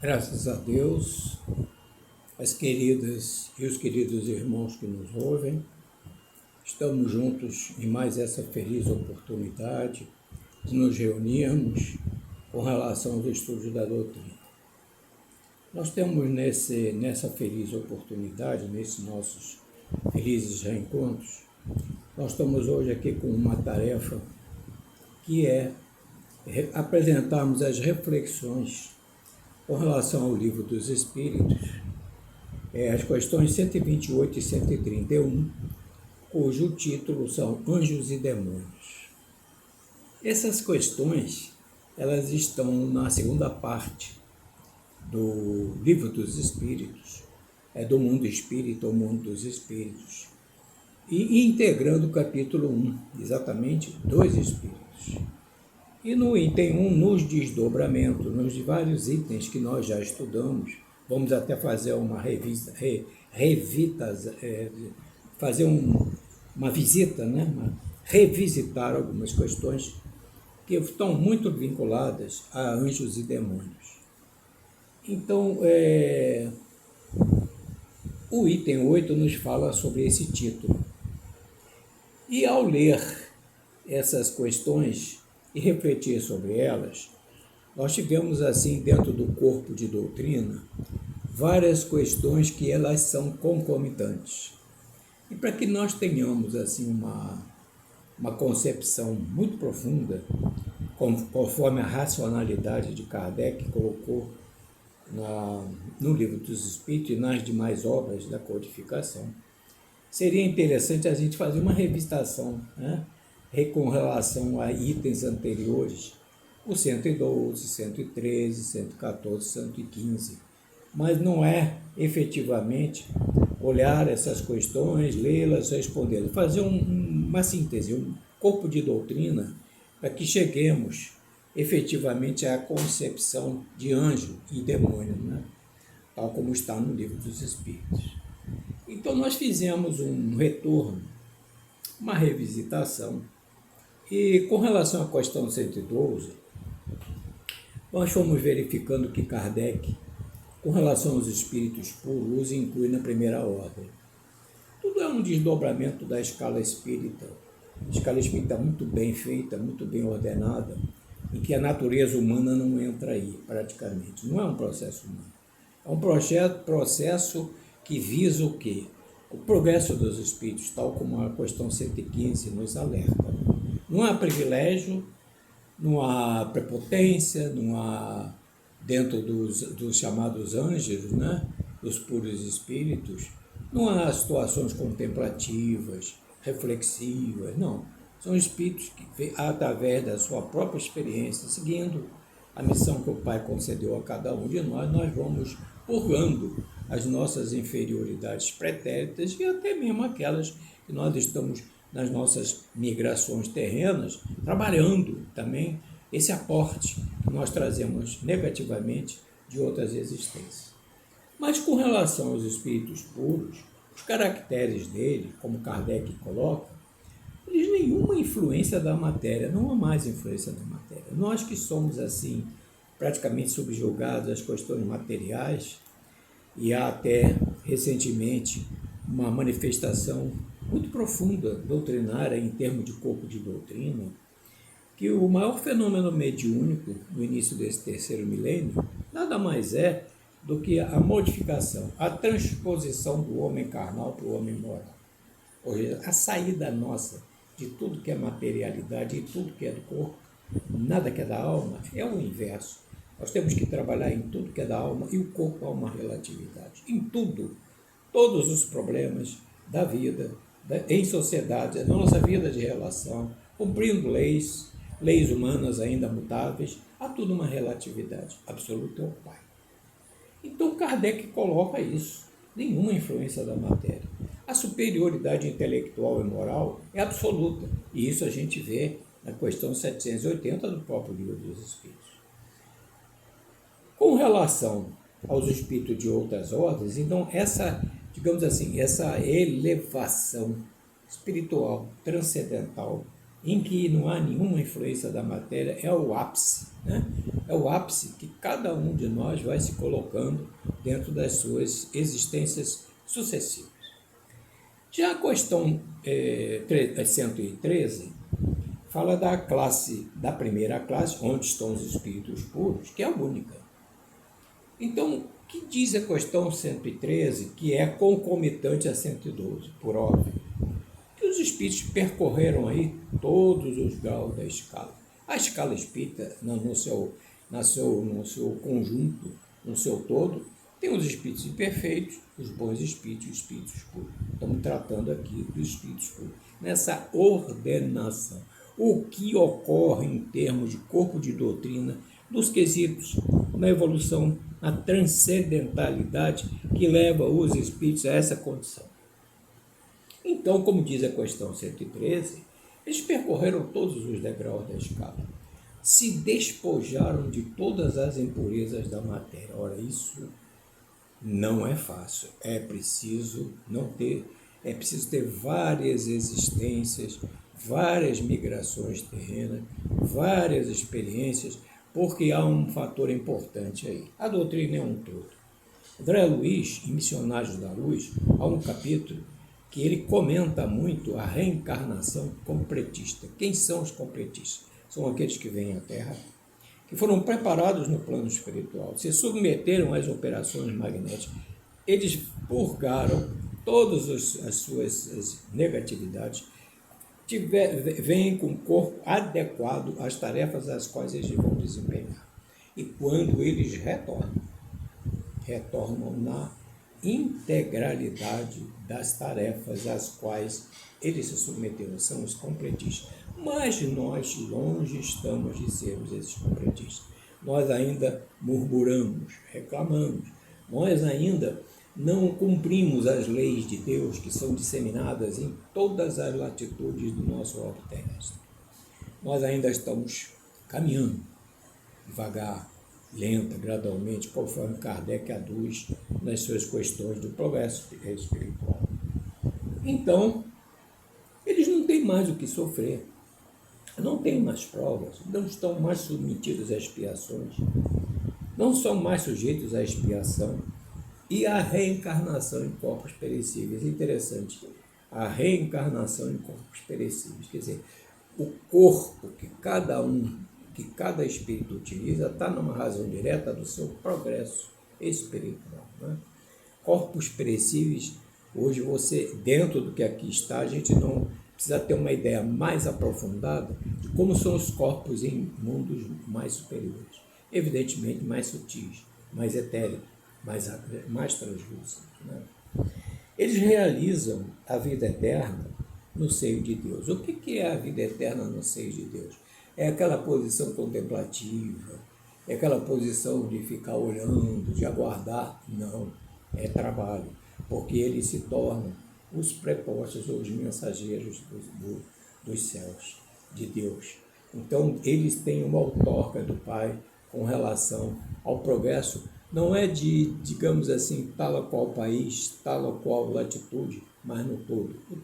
Graças a Deus, as queridas e os queridos irmãos que nos ouvem, estamos juntos em mais essa feliz oportunidade de nos reunirmos com relação aos estudos da doutrina. Nós temos nessa feliz oportunidade, nesses nossos felizes reencontros, nós estamos hoje aqui com uma tarefa que é apresentarmos as reflexões com relação ao Livro dos Espíritos, as questões 128 e 131, cujo título são Anjos e Demônios. Essas questões, elas estão na segunda parte do Livro dos Espíritos, do Mundo Espírita, o Mundo dos Espíritos, e integrando o capítulo 1, exatamente, dos Espíritos. E no item 1, nos desdobramentos, nos vários itens que nós já estudamos, vamos até fazer uma uma visita, revisitar algumas questões que estão muito vinculadas a anjos e demônios. Então, o item 8 nos fala sobre esse título. E ao ler essas questões e refletir sobre elas, nós tivemos, assim, dentro do corpo de doutrina, várias questões que elas são concomitantes. E para que nós tenhamos, assim, uma concepção muito profunda, conforme a racionalidade de Kardec colocou no Livro dos Espíritos e nas demais obras da codificação, seria interessante a gente fazer uma revistação, com relação a itens anteriores, o 112, 113, 114, 115, mas não é efetivamente olhar essas questões, lê-las, respondê-las, fazer uma síntese, um corpo de doutrina, para que cheguemos efetivamente à concepção de anjo e demônio, tal como está no Livro dos Espíritos. Então nós fizemos um retorno, uma revisitação, e com relação à questão 112, nós fomos verificando que Kardec, com relação aos espíritos puros, os inclui na primeira ordem. Tudo é um desdobramento da escala espírita. A escala espírita muito bem feita, muito bem ordenada, em que a natureza humana não entra aí, praticamente. Não é um processo humano. É um processo que visa o quê? O progresso dos espíritos, tal como a questão 115 nos alerta. Não há privilégio, não há prepotência, não há, dentro dos chamados anjos, dos puros espíritos, não há situações contemplativas, reflexivas, não. São espíritos que, através da sua própria experiência, seguindo a missão que o Pai concedeu a cada um de nós, nós vamos purgando as nossas inferioridades pretéritas e até mesmo aquelas que nós estamos nas nossas migrações terrenas, trabalhando também esse aporte que nós trazemos negativamente de outras existências. Mas com relação aos espíritos puros, os caracteres dele, como Kardec coloca, eles nenhuma influência da matéria, não há mais influência da matéria. Nós que somos, assim, praticamente subjugados às questões materiais, e há até recentemente uma manifestação muito profunda, doutrinária, em termos de corpo de doutrina, que o maior fenômeno mediúnico no início desse terceiro milênio nada mais é do que a modificação, a transposição do homem carnal para o homem moral. Ou seja, a saída nossa de tudo que é materialidade e tudo que é do corpo, nada que é da alma, é o inverso. Nós temos que trabalhar em tudo que é da alma e o corpo há uma relatividade. Em tudo, todos os problemas da vida, em sociedade, na nossa vida de relação, cumprindo leis humanas ainda mutáveis, há tudo uma relatividade. Absoluta é o Pai. Então Kardec coloca isso, nenhuma influência da matéria. A superioridade intelectual e moral é absoluta, e isso a gente vê na questão 780 do próprio Livro dos Espíritos. Com relação aos espíritos de outras ordens, então essa, digamos assim, essa elevação espiritual, transcendental, em que não há nenhuma influência da matéria, é o ápice, é o ápice que cada um de nós vai se colocando dentro das suas existências sucessivas. Já a questão 113 fala da classe, da primeira classe, onde estão os espíritos puros, que é a única. Então, o que diz a questão 113, que é concomitante a 112, por óbvio? Que os espíritos percorreram aí todos os graus da escala. A escala espírita, no seu conjunto, no seu todo, tem os espíritos imperfeitos, os bons espíritos e os espíritos puros. Estamos tratando aqui dos espíritos puros. Nessa ordenação, o que ocorre em termos de corpo de doutrina, dos quesitos, na evolução, a transcendentalidade que leva os espíritos a essa condição. Então, como diz a questão 113, eles percorreram todos os degraus da escala, se despojaram de todas as impurezas da matéria. Ora, isso não é fácil, é preciso ter várias existências, várias migrações terrenas, várias experiências, porque há um fator importante aí. A doutrina é um todo. André Luiz, em Missionários da Luz, há um capítulo que ele comenta muito a reencarnação completista. Quem são os completistas? São aqueles que vêm à Terra, que foram preparados no plano espiritual, se submeteram às operações magnéticas, eles purgaram todas as suas negatividades, vêm com o corpo adequado às tarefas às quais eles vão desempenhar. E quando eles retornam na integralidade das tarefas às quais eles se submeteram, são os completistas. Mas nós longe estamos de sermos esses completistas. Nós ainda murmuramos, reclamamos, nós ainda não cumprimos as leis de Deus que são disseminadas em todas as latitudes do nosso orbe terrestre. Nós ainda estamos caminhando devagar, lenta, gradualmente, conforme Kardec aduz nas suas questões do progresso espiritual. Então, eles não têm mais o que sofrer, não têm mais provas, não estão mais submetidos a expiações, não são mais sujeitos à expiação e à reencarnação em corpos perecíveis. É interessante, a reencarnação em corpos perecíveis, quer dizer, o corpo que cada espírito utiliza está numa razão direta do seu progresso espiritual. Né? Corpos perecíveis, hoje dentro do que aqui está, a gente não precisa ter uma ideia mais aprofundada de como são os corpos em mundos mais superiores, evidentemente mais sutis, mais etéricos, mais translúcidos. Né? Eles realizam a vida eterna no seio de Deus. O que é a vida eterna no seio de Deus? É aquela posição contemplativa, é aquela posição de ficar olhando, de aguardar? Não, é trabalho, porque eles se tornam os prepostos ou os mensageiros dos céus, de Deus. Então, eles têm uma outorga do Pai com relação ao progresso, não é de, digamos assim, tal ou qual país, tal ou qual latitude, mas no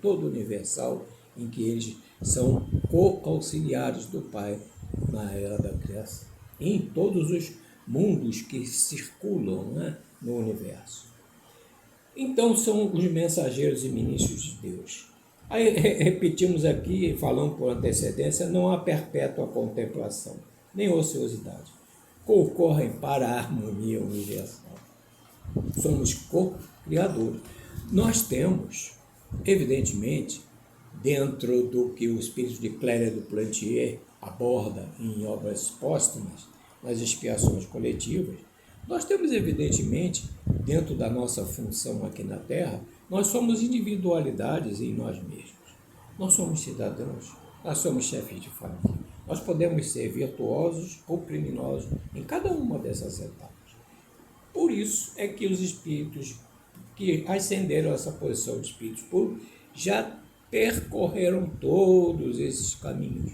todo universal, em que eles são co-auxiliares do Pai na era da criação, em todos os mundos que circulam, né, no universo. Então, são os mensageiros e ministros de Deus. Aí repetimos aqui, falando por antecedência, não há perpétua contemplação, nem ociosidade. Concorrem para a harmonia universal. Somos co-criadores. Nós temos, evidentemente, dentro do que o espírito de Clélia do Plantier aborda em obras póstumas, nas expiações coletivas, nós temos, evidentemente, dentro da nossa função aqui na Terra, nós somos individualidades em nós mesmos. Nós somos cidadãos, nós somos chefes de família. Nós podemos ser virtuosos ou criminosos em cada uma dessas etapas. Por isso é que os espíritos que ascenderam a essa posição de espíritos puros já percorreram todos esses caminhos,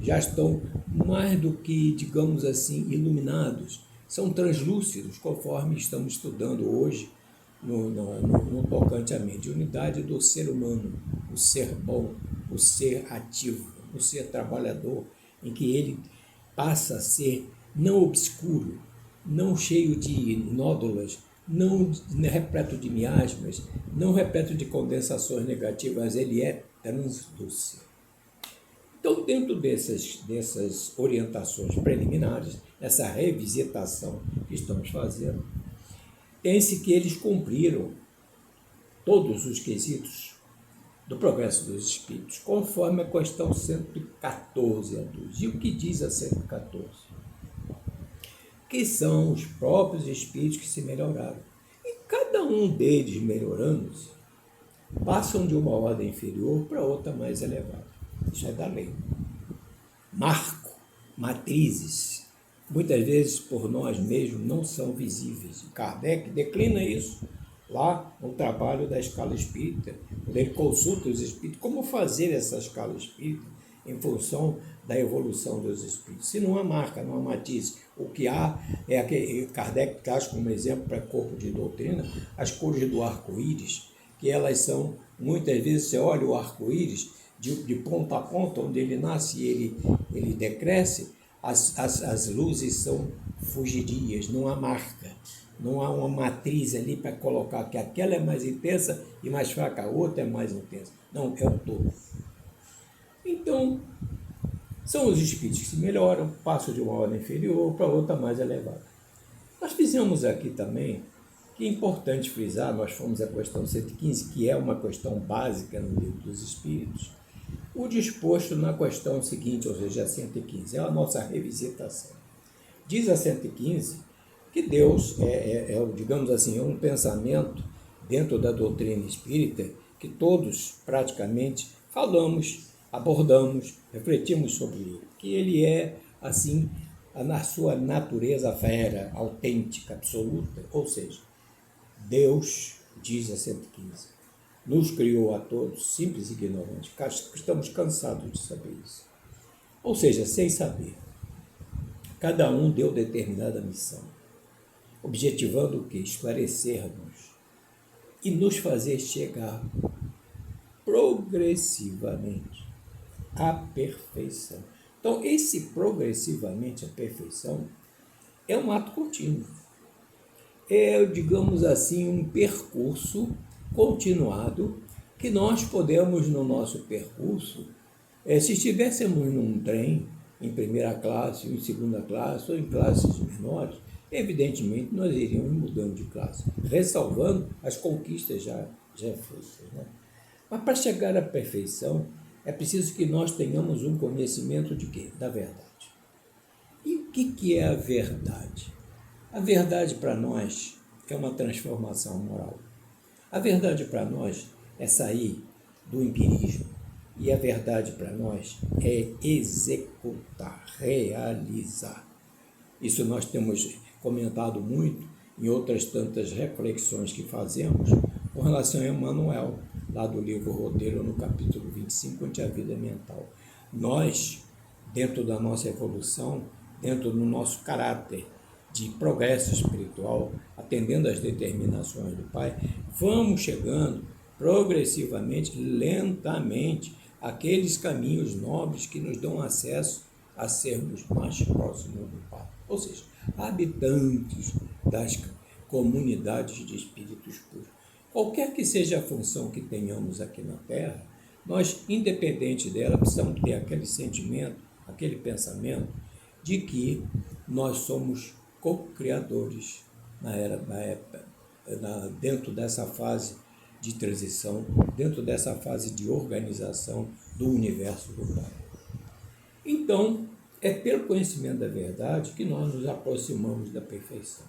já estão mais do que, digamos assim, iluminados, são translúcidos, conforme estamos estudando hoje no tocante à mediunidade do ser humano, o ser bom, o ser ativo, o ser trabalhador, em que ele passa a ser não obscuro, não cheio de nódulas, não repleto de miasmas, não repleto de condensações negativas, ele é translúcido. Então, dentro dessas orientações preliminares, essa revisitação que estamos fazendo, tem-se que eles cumpriram todos os quesitos do progresso dos espíritos, conforme a questão 114 a 12. E o que diz a 114? Que são os próprios espíritos que se melhoraram. E cada um deles melhorando-se, passam de uma ordem inferior para outra mais elevada. Isso é da lei. Marco, matrizes, muitas vezes por nós mesmos não são visíveis. Kardec declina isso lá no trabalho da escala espírita, quando ele consulta os espíritos, como fazer essa escala espírita em função da evolução dos espíritos. Se não há marca, não há matiz, o que há é aquele, Kardec traz como exemplo para corpo de doutrina, as cores do arco-íris, que elas são, muitas vezes você olha o arco-íris, de ponta a ponta, onde ele nasce e ele decresce, as luzes são fugidias, não há marca, não há uma matriz ali para colocar que aquela é mais intensa e mais fraca, a outra é mais intensa. Não, é o todo. Então, são os espíritos que se melhoram, passam de uma ordem inferior para outra mais elevada. Nós fizemos aqui também, que é importante frisar, nós fomos à questão 115, que é uma questão básica no livro dos Espíritos, o disposto na questão seguinte, ou seja, a 115, é a nossa revisitação. Diz a 115 que Deus digamos assim, é um pensamento dentro da doutrina espírita que todos praticamente falamos, abordamos, refletimos sobre ele, que ele é, assim, na sua natureza fera, autêntica, absoluta, ou seja, Deus, diz a 115, nos criou a todos, simples e ignorantes, estamos cansados de saber isso. Ou seja, sem saber. Cada um deu determinada missão, objetivando o quê? Esclarecer-nos e nos fazer chegar progressivamente à perfeição. Então, esse progressivamente à perfeição é um ato contínuo. É, digamos assim, um percurso continuado que nós podemos, no nosso percurso, se estivéssemos num trem, em primeira classe, em segunda classe ou em classes menores, evidentemente nós iríamos mudando de classe, ressalvando as conquistas já feitas, né? Mas para chegar à perfeição, é preciso que nós tenhamos um conhecimento de quê? Da verdade. E o que é a verdade? A verdade para nós é uma transformação moral. A verdade para nós é sair do empirismo. E a verdade para nós é executar, realizar. Isso nós temos comentado muito em outras tantas reflexões que fazemos com relação a Emmanuel, lá do livro Roteiro, no capítulo 25, ante a vida mental. Nós, dentro da nossa evolução, dentro do nosso caráter de progresso espiritual, atendendo às determinações do Pai, vamos chegando progressivamente, lentamente, àqueles caminhos nobres que nos dão acesso a sermos mais próximos do Pai. Ou seja, habitantes das comunidades de espíritos puros. Qualquer que seja a função que tenhamos aqui na Terra, nós, independente dela, precisamos ter aquele sentimento, aquele pensamento de que nós somos co-criadores dentro dessa fase de transição, dentro dessa fase de organização do universo do Pai. Então, é pelo conhecimento da verdade que nós nos aproximamos da perfeição.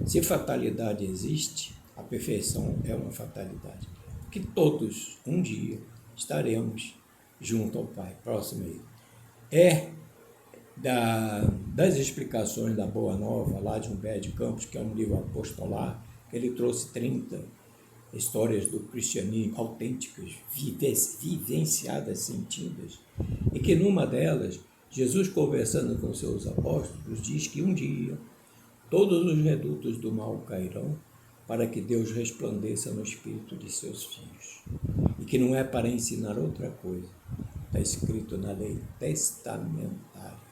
Se fatalidade existe, a perfeição é uma fatalidade. Porque todos, um dia, estaremos junto ao Pai, próximo a Ele. Das explicações da Boa Nova, lá de Humberto de Campos, que é um livro apostolar, que ele trouxe 30 histórias do cristianismo autênticas, vivenciadas, sentidas, e que numa delas, Jesus, conversando com seus apóstolos, diz que um dia todos os redutos do mal cairão para que Deus resplandeça no espírito de seus filhos. E que não é para ensinar outra coisa, está escrito na lei testamentária.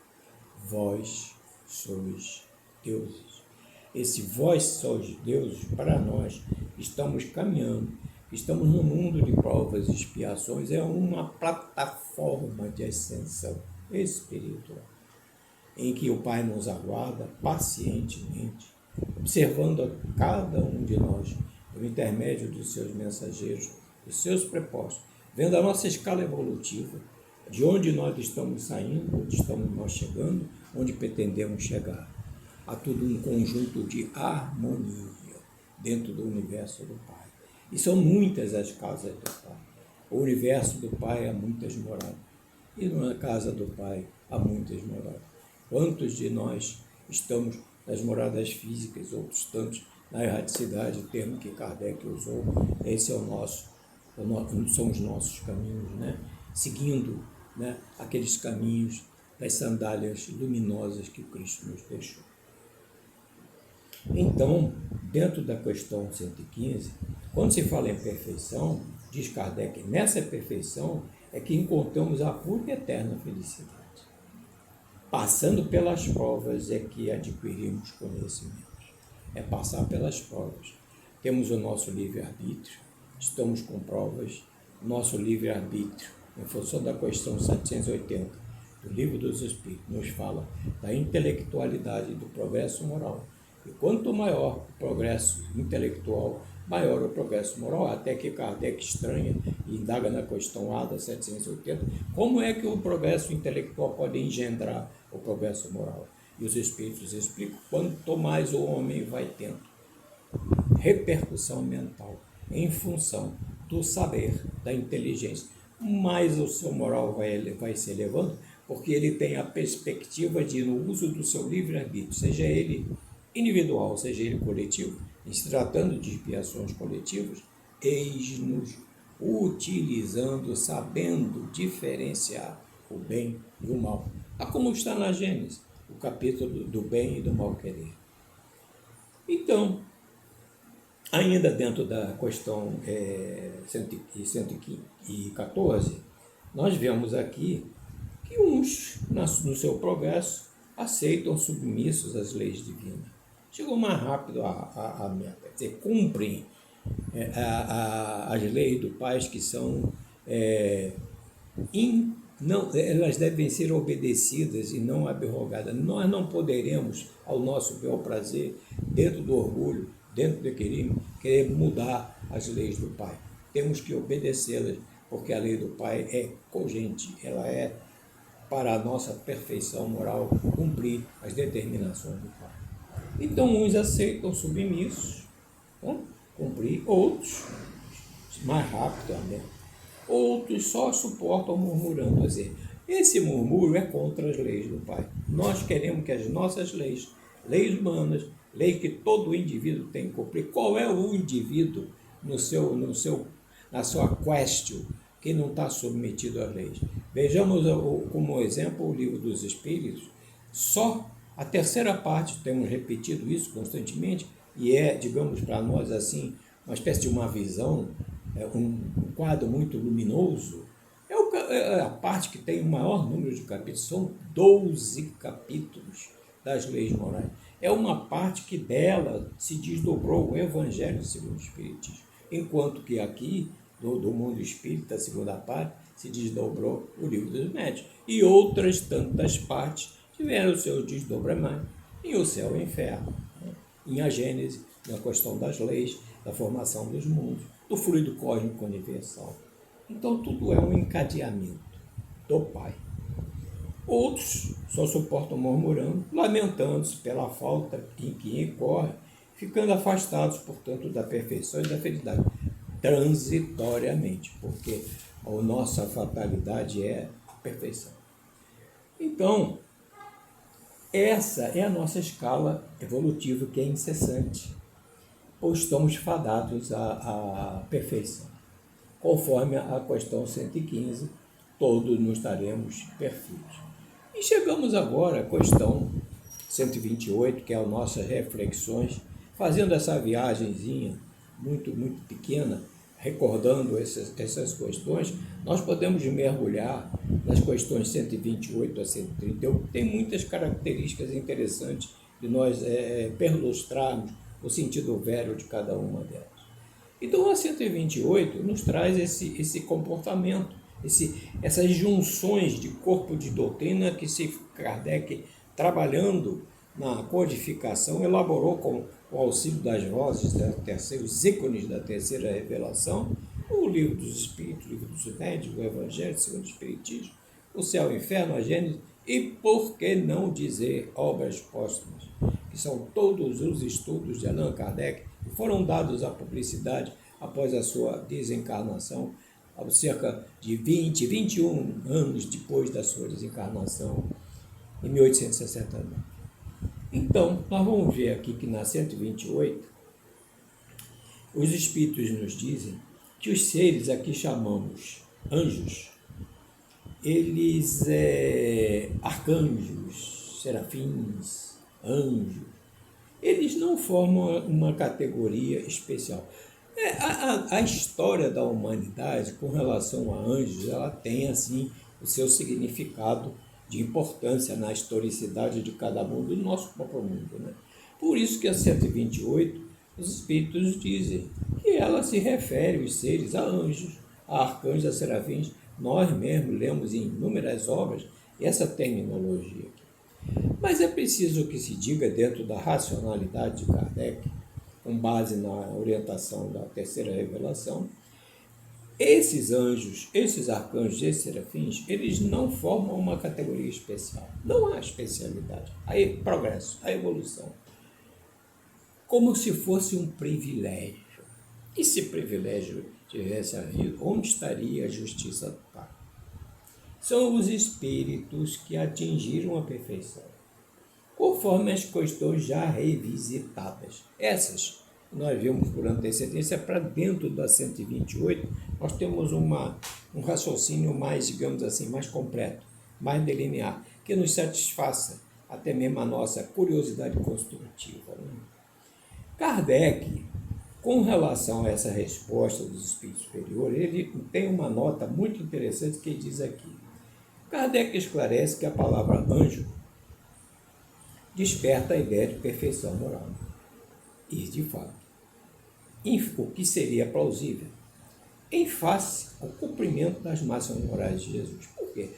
vós sois deuses. Esse vós sois deuses, para nós, estamos caminhando, estamos no mundo de provas e expiações, é uma plataforma de ascensão espiritual, em que o Pai nos aguarda pacientemente, observando a cada um de nós, por intermédio dos seus mensageiros, dos seus prepostos, vendo a nossa escala evolutiva, de onde nós estamos saindo, onde estamos nós chegando, onde pretendemos chegar. Há tudo um conjunto de harmonia dentro do universo do Pai. E são muitas as casas do Pai. O universo do Pai há muitas moradas. E na casa do Pai há muitas moradas. Quantos de nós estamos nas moradas físicas, outros tantos na erraticidade, o termo que Kardec usou? Esse é o nosso, são os nossos caminhos, né? Seguindo, né, aqueles caminhos das sandálias luminosas que Cristo nos deixou. Então, dentro da questão 115, quando se fala em perfeição, diz Kardec, nessa perfeição é que encontramos a pura e eterna felicidade. Passando pelas provas é que adquirimos conhecimentos. É passar pelas provas. Temos o nosso livre-arbítrio, estamos com provas, nosso livre-arbítrio, em função da questão 780 do Livro dos Espíritos, nos fala da intelectualidade e do progresso moral. E quanto maior o progresso intelectual, maior o progresso moral, até que Kardec estranha e indaga na questão A da 780, como é que o progresso intelectual pode engendrar o progresso moral? E os Espíritos explicam, quanto mais o homem vai tendo repercussão mental em função do saber, da inteligência, mais o seu moral vai se elevando, porque ele tem a perspectiva de, no uso do seu livre-arbítrio, seja ele individual, seja ele coletivo, em se tratando de expiações coletivas, eis-nos utilizando, sabendo diferenciar o bem e o mal. Como está na Gênesis, o capítulo do bem e do mal querer. Então, ainda dentro da questão 114, nós vemos aqui que uns, no seu progresso, aceitam submissos às leis divinas. Chegou mais rápido à meta, quer dizer, cumprem as leis do Pai que são elas devem ser obedecidas e não abrogadas. Nós não poderemos, ao nosso bel prazer, dentro do orgulho, dentro do querer mudar as leis do Pai. Temos que obedecê-las, porque a lei do Pai é cogente, ela é para a nossa perfeição moral, cumprir as determinações do Pai. Então, uns aceitam submissos, cumprir, outros, mais rápido também, outros só suportam murmurando. Quer dizer, esse murmúrio é contra as leis do Pai. Nós queremos que as nossas leis humanas, leis que todo indivíduo tem que cumprir. Qual é o indivíduo na sua questão que não está submetido às leis? Vejamos como exemplo o Livro dos Espíritos. Só a terceira parte, temos repetido isso constantemente, e digamos para nós assim, uma espécie de uma visão, um quadro muito luminoso. É a parte que tem o maior número de capítulos, são 12 capítulos das leis morais. É uma parte que dela se desdobrou o Evangelho segundo o Espiritismo, enquanto que aqui, do mundo espírita, a segunda parte, se desdobrou o Livro dos Médiuns. E outras tantas partes tiveram o seu desdobramento em o céu e o inferno, em a Gênese, na questão das leis, da formação dos mundos, do fluido cósmico universal. Então, tudo é um encadeamento do Pai. Outros só suportam murmurando, lamentando-se pela falta em que incorre, ficando afastados, portanto, da perfeição e da felicidade, transitoriamente, porque a nossa fatalidade é a perfeição. Então, essa é a nossa escala evolutiva, que é incessante, pois estamos fadados à perfeição. Conforme a questão 115, todos nos daremos perfeitos. E chegamos agora à questão 128, que é as nossas reflexões, fazendo essa viagenzinha muito, muito pequena, recordando essas questões, nós podemos mergulhar nas questões 128 a 131, que tem muitas características interessantes de nós perlustrarmos o sentido velho de cada uma delas. Então, a 128 nos traz esse comportamento, essas junções de corpo de doutrina que Kardec, trabalhando na codificação, elaborou com o auxílio das vozes os ícones da terceira revelação, o Livro dos Espíritos, o Livro dos Médiuns, o Evangelho segundo o Espiritismo, o Céu e o Inferno, a Gênesis, e por que não dizer obras póstumas, que são todos os estudos de Allan Kardec, que foram dados à publicidade após a sua desencarnação, cerca de 21 anos depois da sua desencarnação, em 1869. Então, nós vamos ver aqui que na 128, os Espíritos nos dizem que os seres a que chamamos anjos, eles arcanjos, serafins, anjos, eles não formam uma categoria especial. A história da humanidade com relação a anjos, ela tem assim o seu significado de importância na historicidade de cada mundo e do nosso próprio mundo, né? Por isso que a 128, os Espíritos dizem que ela se refere, os seres, a anjos, a arcanjos, a serafins. Nós mesmos lemos em inúmeras obras essa terminologia aqui. Mas é preciso que se diga, dentro da racionalidade de Kardec, com base na orientação da terceira revelação, esses anjos, esses arcanjos, esses serafins, eles não formam uma categoria especial. Não há especialidade. Aí, progresso, a evolução. Como se fosse um privilégio. E se privilégio tivesse havido, onde estaria a justiça do Pai? São os espíritos que atingiram a perfeição, conforme as questões já revisitadas. Essas nós vimos por antecedência. Para dentro da 128, nós temos um raciocínio mais, digamos assim, mais completo, mais delinear, que nos satisfaça até mesmo a nossa curiosidade construtiva, né? Kardec, com relação a essa resposta dos espíritos superiores, ele tem uma nota muito interessante que diz aqui. Kardec esclarece que a palavra anjo desperta a ideia de perfeição moral. E, de fato, o que seria plausível em face ao cumprimento das máximas morais de Jesus. Por quê?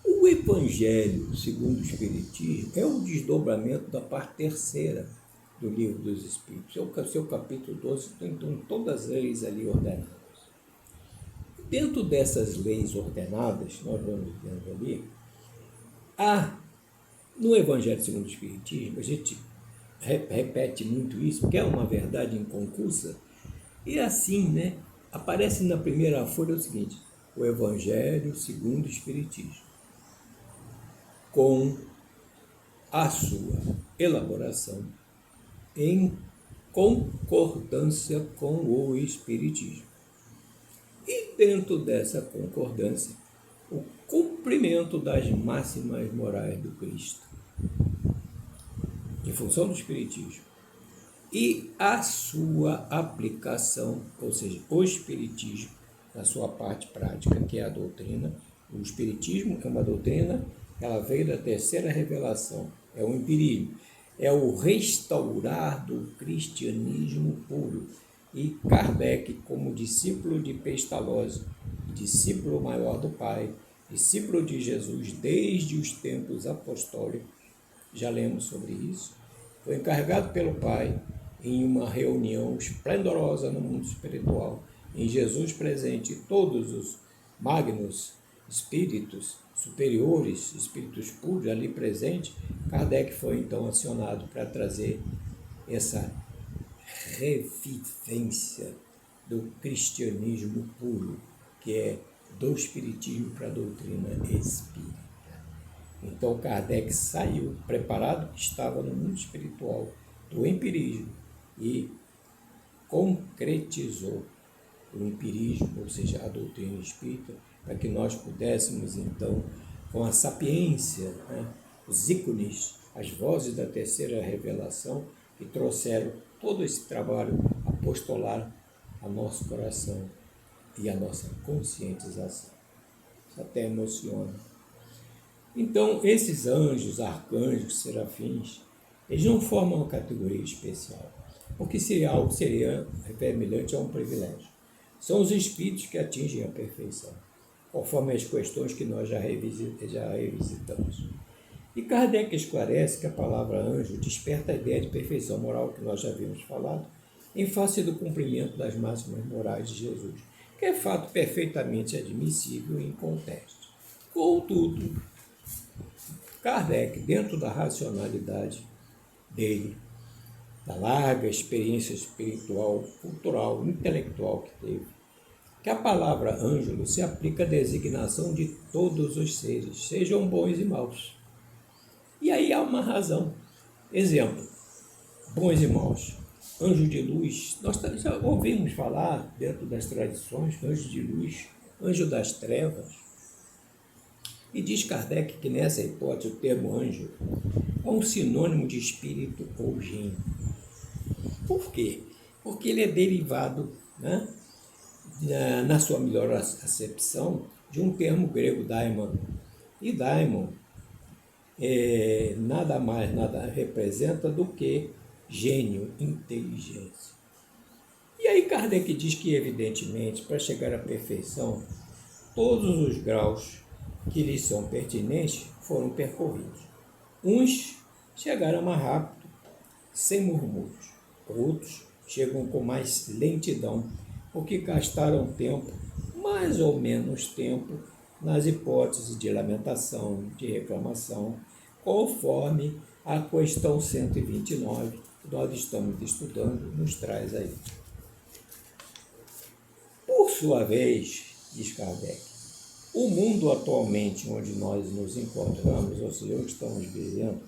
O Evangelho, segundo o Espiritismo, é o desdobramento da parte terceira do Livro dos Espíritos. É o seu capítulo 12, tem todas as leis ali ordenadas. Dentro dessas leis ordenadas, nós vamos vendo ali, no Evangelho segundo o Espiritismo, a gente repete muito isso, que é uma verdade inconcussa, e assim, né, aparece na primeira folha o seguinte: o Evangelho segundo o Espiritismo, com a sua elaboração em concordância com o Espiritismo. E dentro dessa concordância, o cumprimento das máximas morais do Cristo, em função do Espiritismo, e a sua aplicação, ou seja, o Espiritismo, na sua parte prática, que é a doutrina. O Espiritismo é uma doutrina, ela veio da terceira revelação, é o empirismo, é o restaurar do cristianismo puro. E Kardec, como discípulo de Pestalozzi, discípulo maior do Pai, discípulo de Jesus desde os tempos apostólicos, já lemos sobre isso, foi encarregado pelo Pai, em uma reunião esplendorosa no mundo espiritual, em Jesus presente, todos os magnos espíritos superiores, espíritos puros ali presentes, Kardec foi então acionado para trazer essa revivência do cristianismo puro, que é do espiritismo para a doutrina espírita. Então Kardec saiu preparado, que estava no mundo espiritual do empirismo, e concretizou o empirismo, ou seja, a doutrina espírita, para que nós pudéssemos então, com a sapiência, né, os ícones, as vozes da terceira revelação, que trouxeram todo esse trabalho apostolar a nosso coração, e a nossa conscientização. Isso até emociona. Então, esses anjos, arcanjos, serafins, eles não formam uma categoria especial, porque seria semelhante a um privilégio. São os espíritos que atingem a perfeição, conforme as questões que nós já revisitamos. E Kardec esclarece que a palavra anjo desperta a ideia de perfeição moral, que nós já havíamos falado, em face do cumprimento das máximas morais de Jesus, que é fato perfeitamente admissível e inconteste. Contudo, Kardec, dentro da racionalidade dele, da larga experiência espiritual, cultural, intelectual que teve, que a palavra ângelo se aplica à designação de todos os seres, sejam bons e maus. E aí há uma razão. Exemplo, bons e maus. Anjo de luz, nós já ouvimos falar dentro das tradições, anjo de luz, anjo das trevas. E diz Kardec que nessa hipótese o termo anjo é um sinônimo de espírito ou gênio. Por quê? Porque ele é derivado, né, na sua melhor acepção, de um termo grego, daimon. E daimon nada mais nada representa do que gênio, inteligência. E aí Kardec diz que, evidentemente, para chegar à perfeição, todos os graus que lhes são pertinentes foram percorridos. Uns chegaram mais rápido, sem murmúrios. Outros chegam com mais lentidão, porque gastaram tempo, mais ou menos tempo, nas hipóteses de lamentação, de reclamação, conforme a questão 129 que nós estamos estudando nos traz aí. Por sua vez, diz Kardec, o mundo atualmente onde nós nos encontramos, ou seja, onde estamos vivendo,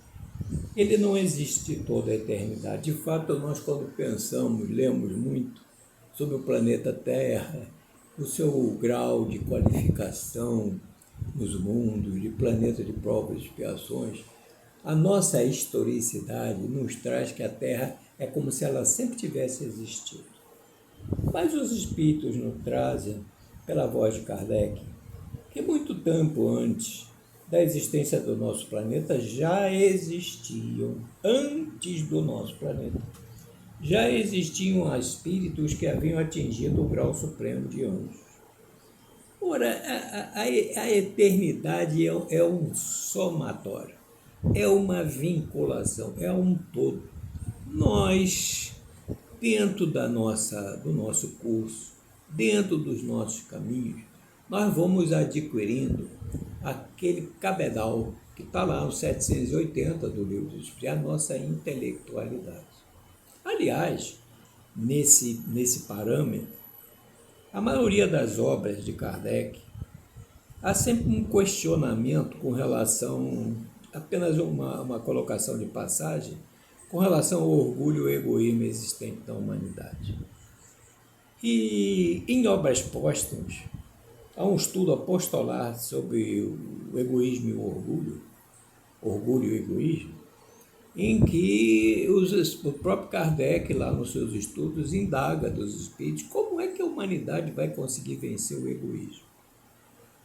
ele não existe toda a eternidade. De fato, nós quando pensamos, lemos muito sobre o planeta Terra, o seu grau de qualificação nos mundos, de planeta de provas e expiações, a nossa historicidade nos traz que a Terra é como se ela sempre tivesse existido. Mas os espíritos nos trazem, pela voz de Kardec, que muito tempo antes da existência do nosso planeta já existiam, antes do nosso planeta, já existiam espíritos que haviam atingido o grau supremo de anjos. Ora, a eternidade é um somatório, é uma vinculação, é um todo. Nós, dentro do nosso curso, dentro dos nossos caminhos, nós vamos adquirindo aquele cabedal que está lá no 780 do Livro dos Espíritos, a nossa intelectualidade. Aliás, nesse parâmetro, a maioria das obras de Kardec há sempre um questionamento com relação, apenas uma colocação de passagem, com relação ao orgulho e egoísmo existente na humanidade. E em obras póstumas, há um estudo apostolar sobre o egoísmo e o orgulho e o egoísmo, em que o próprio Kardec, lá nos seus estudos, indaga dos espíritos como é que a humanidade vai conseguir vencer o egoísmo.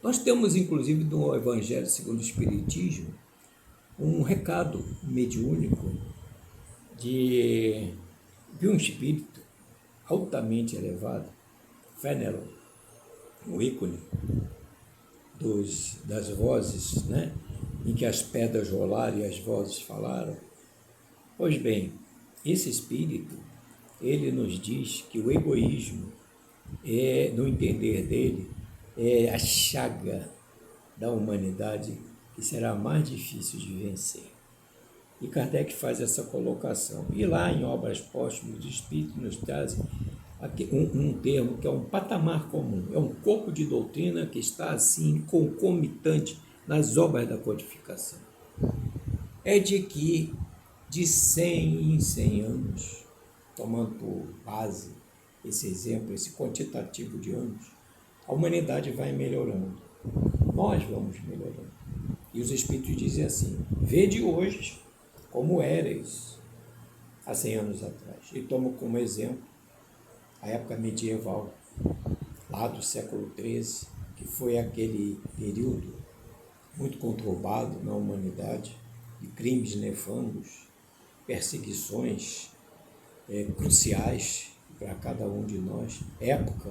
Nós temos, inclusive, no Evangelho segundo o Espiritismo, um recado mediúnico de um espírito altamente elevado, Fénelon, o ícone das vozes, né, em que as pedras rolaram e as vozes falaram. Pois bem, esse espírito, ele nos diz que o egoísmo, no entender dele, é a chaga da humanidade que será mais difícil de vencer. E Kardec faz essa colocação. E lá em Obras Póstumas, os espíritos nos trazem um termo que é um patamar comum, é um corpo de doutrina que está assim concomitante nas obras da codificação. É de que de 100 em 100 anos, tomando por base esse exemplo, esse quantitativo de anos, a humanidade vai melhorando, nós vamos melhorando. E os espíritos dizem assim: vede hoje como eras há 100 anos atrás. E tomo como exemplo a época medieval, lá do século XIII, que foi aquele período muito conturbado na humanidade, de crimes nefandos, perseguições cruciais para cada um de nós, época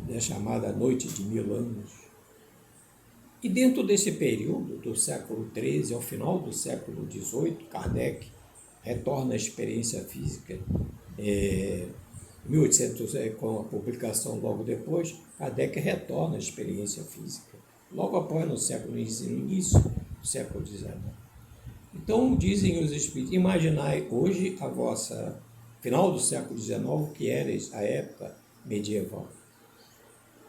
da chamada Noite de 1000 anos. E dentro desse período, do século XIII ao final do século XVIII, Kardec retorna à experiência física. 1800, com a publicação logo depois, Kardec retorna à experiência física, logo após no início do século XIX. Então, dizem os espíritos, imaginai hoje a vossa, final do século XIX, que era a época medieval.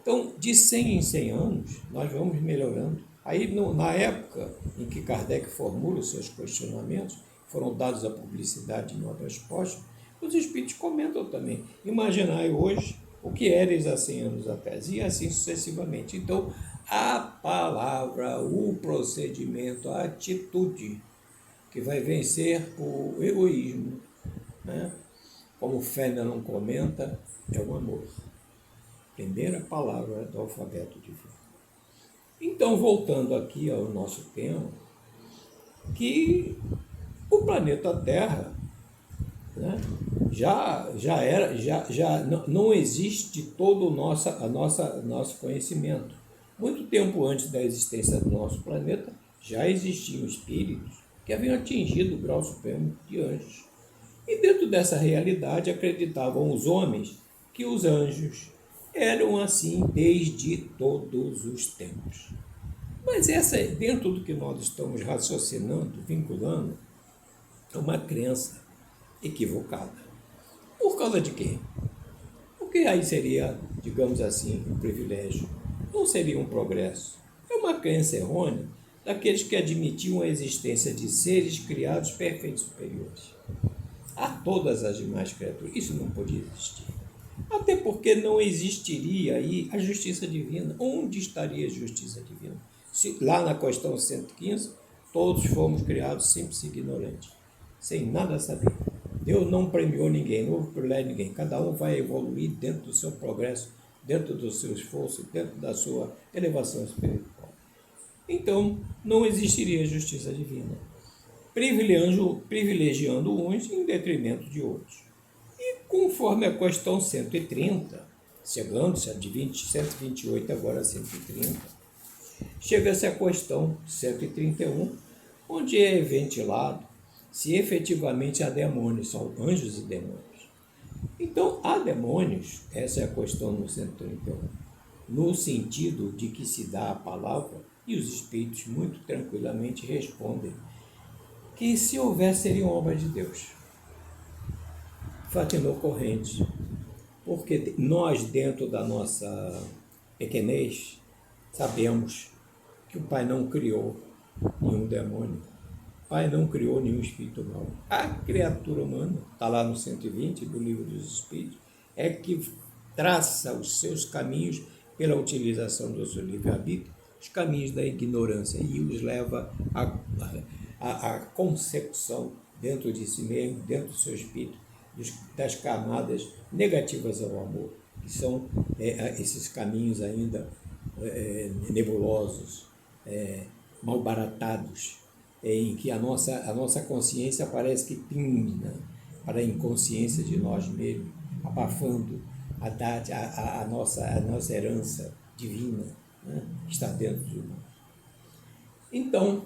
Então, de 100 em 100 anos, nós vamos melhorando. Aí, na época em que Kardec formula os seus questionamentos, foram dados à publicidade em obras póstumas, os espíritos comentam também. Imaginai hoje o que eres há 100 anos atrás, e assim sucessivamente. Então, a palavra, o procedimento, a atitude que vai vencer o egoísmo, né? Como Fenelon comenta, é o amor. Primeira palavra do alfabeto divino. Então, voltando aqui ao nosso tema, que o planeta Terra, né, não existe todo o nosso conhecimento. Muito tempo antes da existência do nosso planeta, já existiam espíritos que haviam atingido o grau supremo de anjos. E dentro dessa realidade acreditavam os homens que os anjos eram assim desde todos os tempos. Mas essa, dentro do que nós estamos raciocinando, vinculando, é uma crença equivocada. Por causa de quê? Porque aí seria, digamos assim, um privilégio. Não seria um progresso. É uma crença errônea daqueles que admitiam a existência de seres criados perfeitos superiores a todas as demais criaturas. Isso não podia existir. Até porque não existiria aí a justiça divina. Onde estaria a justiça divina? Se, lá na questão 115, todos fomos criados simples e ignorantes, sem nada saber. Deus não premiou ninguém, não privilegiou ninguém. Cada um vai evoluir dentro do seu progresso, dentro do seu esforço, dentro da sua elevação espiritual. Então, não existiria justiça divina, privilegiando uns em detrimento de outros. E conforme a questão 130, chegando-se a de 128 agora a 130, chega-se à questão 131, onde é ventilado se efetivamente há demônios, são anjos e demônios. Então, há demônios, essa é a questão no 131, no sentido de que se dá a palavra, e os espíritos muito tranquilamente respondem que se houver seriam obras de Deus. Fato inocorrente, porque nós, dentro da nossa pequenez, sabemos que o Pai não criou nenhum demônio, o Pai não criou nenhum espírito mau. A criatura humana, está lá no 120 do Livro dos Espíritos, é que traça os seus caminhos pela utilização do seu livre-arbítrio, os caminhos da ignorância, e os leva a consecução dentro de si mesmo, dentro do seu espírito, das camadas negativas ao amor, que são esses caminhos ainda nebulosos, malbaratados, em que a nossa consciência parece que pinga para a inconsciência de nós mesmos, abafando a nossa herança divina, né, que está dentro de nós. Então,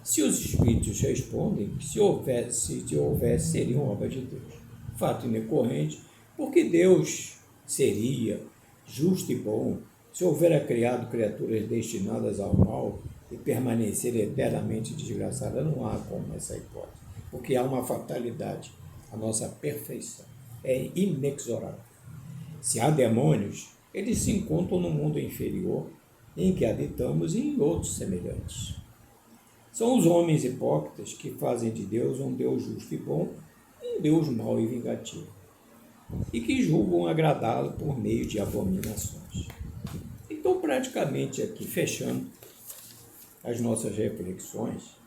se os espíritos respondem que se houvesse seriam obras de Deus. Fato inecorrente, porque Deus seria justo e bom se houvera criado criaturas destinadas ao mal e permanecer eternamente desgraçadas. Não há como essa hipótese, porque há uma fatalidade. A nossa perfeição é inexorável. Se há demônios, eles se encontram no mundo inferior em que habitamos e em outros semelhantes. São os homens hipócritas que fazem de Deus um Deus justo e bom, um Deus mau e vingativo, e que julgam agradá-lo por meio de abominações. Então, praticamente aqui, fechando as nossas reflexões,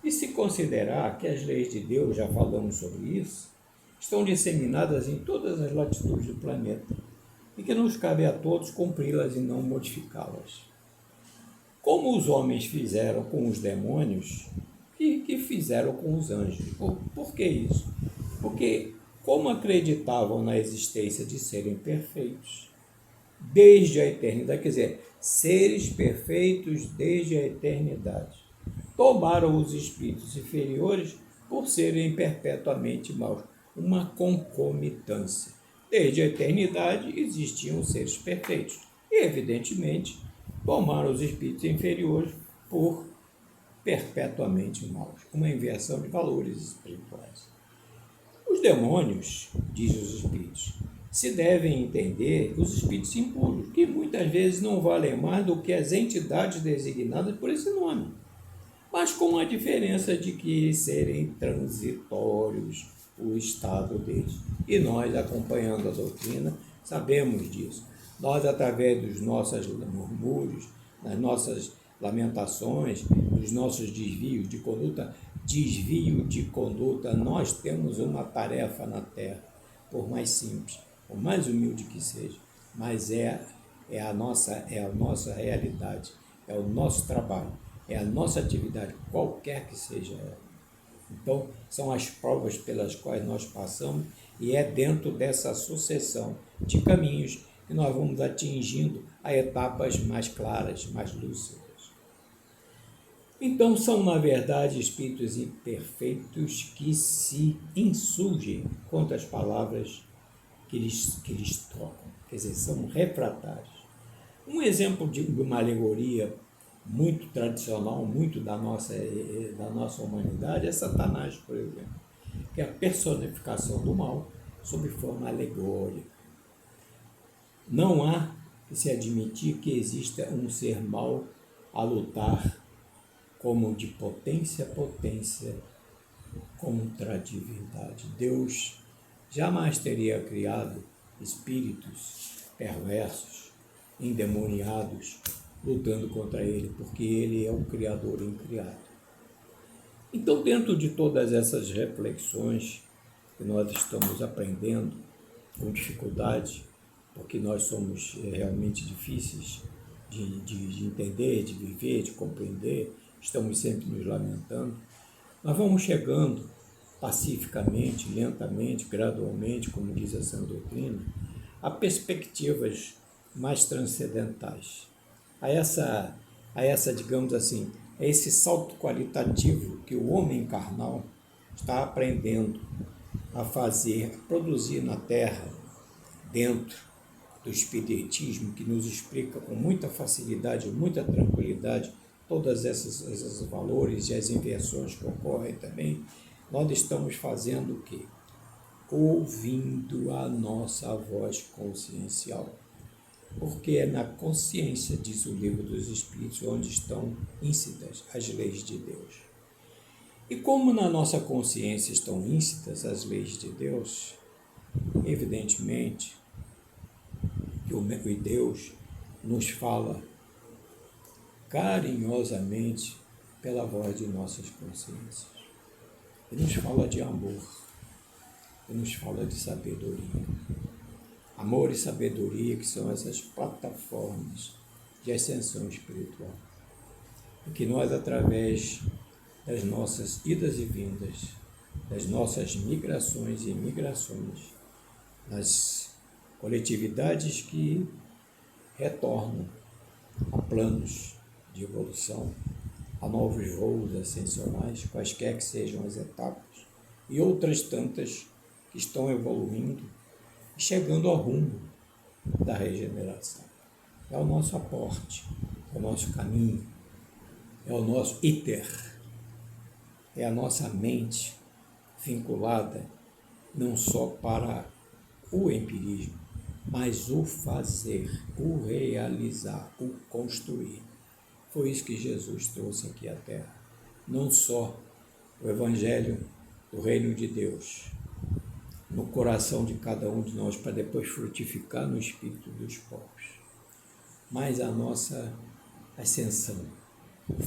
e se considerar que as leis de Deus, já falamos sobre isso, estão disseminadas em todas as latitudes do planeta, e que nos cabe a todos cumpri-las e não modificá-las. Como os homens fizeram com os demônios e que fizeram com os anjos. Por que isso? Porque, como acreditavam na existência de serem perfeitos, desde a eternidade, quer dizer, seres perfeitos desde a eternidade, tomaram os espíritos inferiores por serem perpetuamente maus. Uma concomitância. Desde a eternidade existiam seres perfeitos. E, evidentemente, tomaram os espíritos inferiores por perpetuamente maus. Uma inversão de valores espirituais. Os demônios, dizem os espíritos, se devem entender os espíritos impuros, que muitas vezes não valem mais do que as entidades designadas por esse nome, mas com a diferença de que serem transitórios o estado deles. E nós, acompanhando a doutrina, sabemos disso. Nós, através dos nossos murmúrios, das nossas lamentações, dos nossos desvio de conduta, nós temos uma tarefa na Terra, por mais simples, por mais humilde que seja, mas é a nossa realidade, é o nosso trabalho, é a nossa atividade, qualquer que seja ela. Então, são as provas pelas quais nós passamos e é dentro dessa sucessão de caminhos que nós vamos atingindo a etapas mais claras, mais lúcidas. Então, são, na verdade, espíritos imperfeitos que se insurgem contra as palavras que lhes tocam, quer dizer, são refratários. Um exemplo de uma alegoria muito tradicional, muito da nossa humanidade, é Satanás, por exemplo, que é a personificação do mal sob forma alegórica. Não há que se admitir que exista um ser mau a lutar como de potência a potência contra a divindade. Deus jamais teria criado espíritos perversos, endemoniados, lutando contra ele, porque ele é o Criador incriado. Então, dentro de todas essas reflexões que nós estamos aprendendo com dificuldade, porque nós somos realmente difíceis de entender, de viver, de compreender, estamos sempre nos lamentando, nós vamos chegando pacificamente, lentamente, gradualmente, como diz a sã doutrina, a perspectivas mais transcendentais. A essa, digamos assim, a esse salto qualitativo que o homem carnal está aprendendo a fazer, a produzir na Terra, dentro do espiritismo, que nos explica com muita facilidade, muita tranquilidade, todos esses valores e as inversões que ocorrem também. Nós estamos fazendo o quê? Ouvindo a nossa voz consciencial. Porque é na consciência, diz o Livro dos Espíritos, onde estão íncitas as leis de Deus. E como na nossa consciência estão íncitas as leis de Deus, evidentemente que o Deus nos fala carinhosamente pela voz de nossas consciências. Ele nos fala de amor, ele nos fala de sabedoria. Amor e sabedoria, que são essas plataformas de ascensão espiritual. E que nós, através das nossas idas e vindas, das nossas migrações e imigrações, nas coletividades que retornam a planos de evolução, a novos voos ascensionais, quaisquer que sejam as etapas, e outras tantas que estão evoluindo, chegando ao rumo da regeneração. É o nosso aporte, é o nosso caminho, é o nosso iter, é a nossa mente vinculada não só para o empirismo, mas o fazer, o realizar, o construir. Foi isso que Jesus trouxe aqui à Terra. Não só o Evangelho do Reino de Deus no coração de cada um de nós, para depois frutificar no espírito dos povos, mas a nossa ascensão,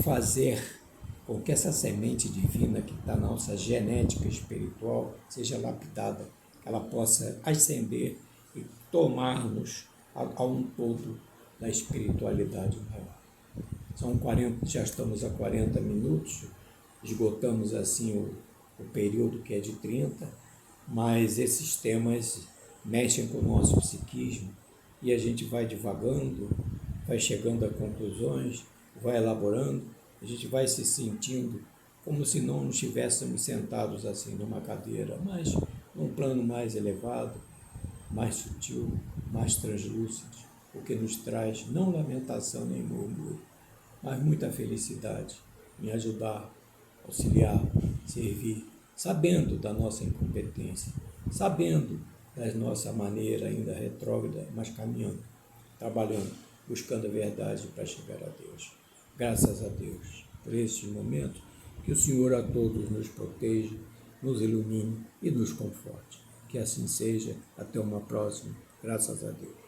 fazer com que essa semente divina que está na nossa genética espiritual seja lapidada, que ela possa ascender e tomar-nos a um todo da espiritualidade maior. Já estamos a 40 minutos, esgotamos assim o período que é de 30, mas esses temas mexem com o nosso psiquismo e a gente vai divagando, vai chegando a conclusões, vai elaborando, a gente vai se sentindo como se não estivéssemos sentados assim numa cadeira, mas num plano mais elevado, mais sutil, mais translúcido, o que nos traz não lamentação nem murmúrio, mas muita felicidade em ajudar, auxiliar, servir, sabendo da nossa incompetência, sabendo da nossa maneira ainda retrógrada, mas caminhando, trabalhando, buscando a verdade para chegar a Deus. Graças a Deus por esses momentos, que o Senhor a todos nos proteja, nos ilumine e nos conforte. Que assim seja. Até uma próxima. Graças a Deus.